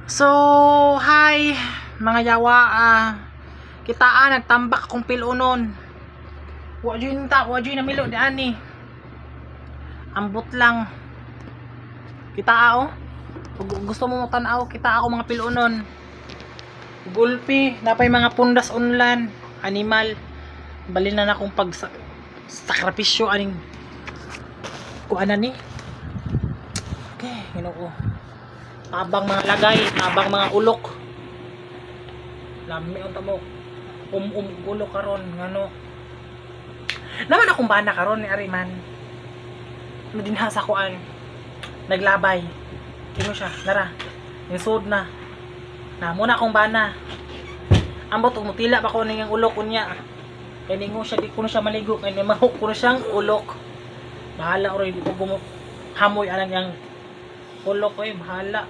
So, hi mga yawa, kitaan nagtambak akong pilunon. Wa dyan na milo di ani. Ambot lang. Kitaa Kung gusto mo tanaw, kita ako mga pilunon. Gulpi, napay mga pundas unlan, animal. Balinan akong sakripisyo aning kuan ni. Okay, Ginoo. Tabang mga lagay, tabang mga ulok. Lami unta mo. Ulok karon ngano. Naman akong bana karon ni Ariman. Ano dinha sa kuan. Naglabay. Kino siya, nara. Insud na. Na muna akong bana. Ambot umutila pa ko ning ulok unya. Kay ningo siya di ko na siya maligo kay mahok ko na siyang ulok. Bahala oro di ko hamoy alang yang ulok oy, bahala.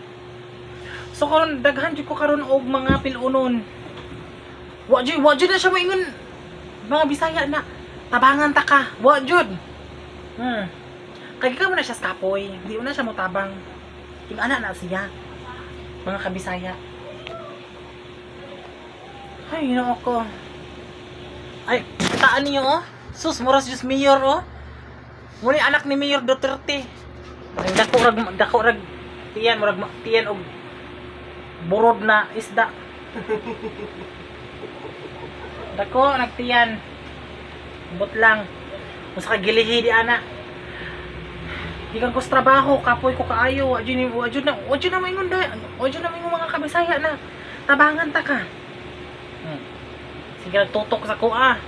So karon daghan jud ko karon og mga pilunon. Wa jud na siya moingon mga Bisaya na. Tabangan ta ka. Wa jud. Kay ka mo na siya sa kapoy. Di na siya mo tabang. Yung anak na siya. Mga kabisaya. Ay, ako. Ay, kataan niyo oh. Sus, moras just mayor oh. Muni anak ni Mayor Duterte. Ay, dako rag tiyan og burod na isda. Dako nagtiyan. Bot lang. Usa ka gilihi di ana. Gikan ko sa trabaho, kapoy ko kaayo. Wajud na maingon mga kabisaya na. Tabangan ta ka. Sige tutok sa kuha.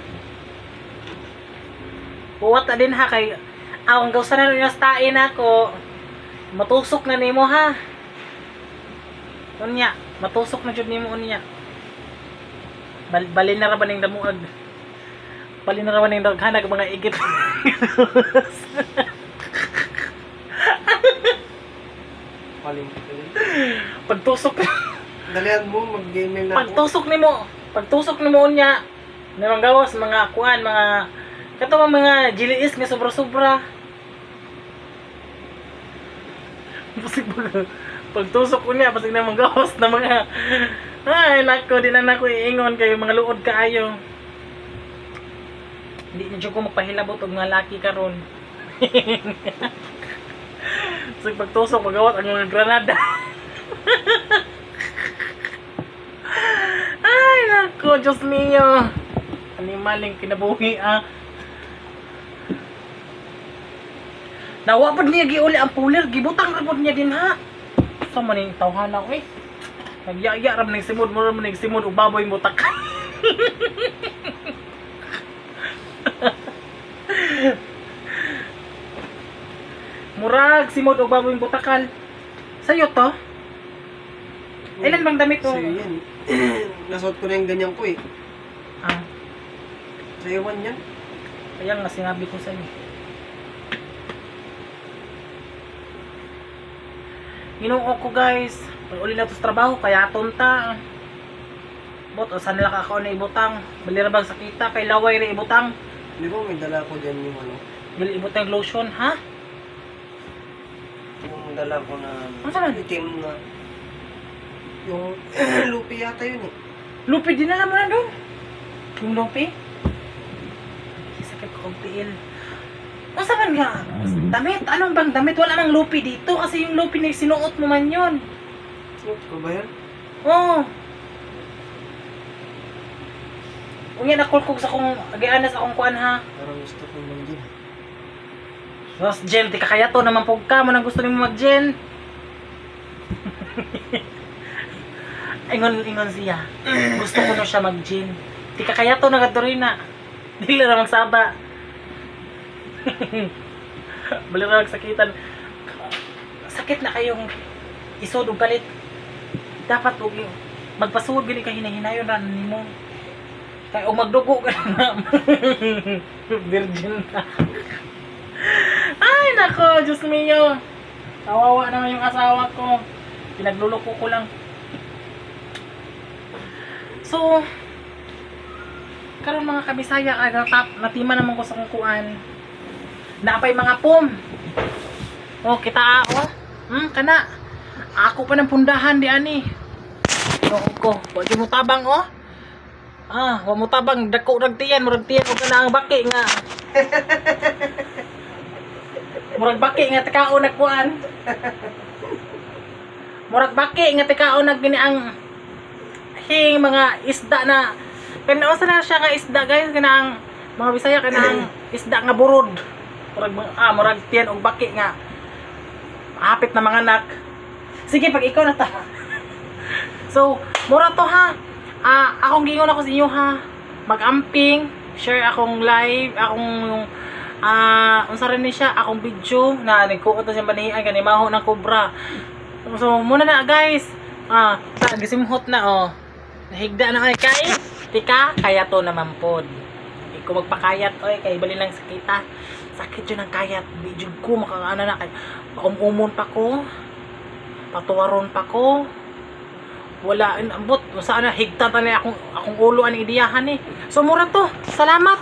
Buwat na din ha kay ang gawsa na rin yung stain ako. Matusok na nimo ha. Unya, matusok na jud nimo unya. Balin na ra ba ning damuag? Balin na ra ba ning daghanag mga igit? Pagtusok dalian mo mag-gaming na Pagtusok nimo unya. Namang gawas mga kuan, mga kato mga giliis nga sobra-sobra. Pagtusok ko niya, pasig na gawas na mga ay nako, di na nako iingon kayo mga luod kaayo. Hindi na dyan ko magpahilabot og mga laki karon. So pagtusok magawat ang mga granada. Ay nako, Diyos mio. Animaling kinabuhi Nawa pa niya giuli ang puler, gibutang ra pod niya din ha. Sa maning tawhana ko eh. Nagyaya ra maning simod mo maning simod ug baboy mo tak. Murag simod ug baboy butakal. Sayo to? Ilan bang damit mo? Sa'yo yan. Nasuot ko na yung ganyan ko eh. Sa'yo man yan. Kaya nga sinabi ko sa'yo. Ginoo ko guys, pag uli na to sa trabaho, kaya tonta. Bot, o saan nila ako na ibutang? Bali ra bang sakita, kay laway rin ibutang. Di ba may dala ko dyan yung ano? Bali ibutang lotion, ha? Yung dala ko na Ano saan? itim na. Yung lupi yata yun eh. Lupi, dinala mo na doon. Yung lupi? Sakit ko kong tiil. Ano saan nga? Damit? Anong bang damit? Wala mang lupi dito kasi yung lupi na sinuot mo man yun. Suot ko ba yan? Oo. Unya nakulkog sa kong agianas akong kuan ha. Parang gusto ko lang din. Mas Jen, di kaya to naman pog ka mo nang gusto nimo mag-Jen. Ingon siya. Gusto ko na siya mag-Jen. Di kaya to nagadori na. Dili ra magsaba. Bali ra sakitan. Sakit na kayong isod og galit. Dapat og magpasuod gini ka hinahinayon ra nimo. Kay og magdugo ka na. Virgin na. Ay nako, Diyos mio. Kawawa naman yung asawa ko. Pinagluloko ko lang. So, karon mga kabisaya, natima naman ko sa kukuan. Napay mga pom. Oh, kita kana. Ako pa ng pundahan di ani. Ko, wag mo tabang oh. Wag mo tabang dako ragtiyan, murag tiyan og kana ang baki nga. Murag baki nga tikaon nagkuan. Murag baki nga tikaon nagini ang hing mga isda na kana usa na siya nga isda guys kana ang mga Bisaya kana ang isda nga burod. Murag tiyan og baki nga hapit na mga anak. Sige pag ikaw na ta. So, mura to ha. Akong gingon ako sa inyo ha. Mag-amping, share akong live, akong unsa rin ni siya, akong video na nagkuot na siya banihan kanimaho ng kobra. So, muna na guys. Gisimhot na oh. Nahigda na kay tika kaya to naman pod. Kung magpakayat oy kay bali lang sakita. Sakit yun ang kayat. Di jud ko makaano na kay paumumon pa ko. Patuwaron pa ko. Wala ambot saan na higta ta na akong ulo ani idiyahan eh. So mura to. Salamat.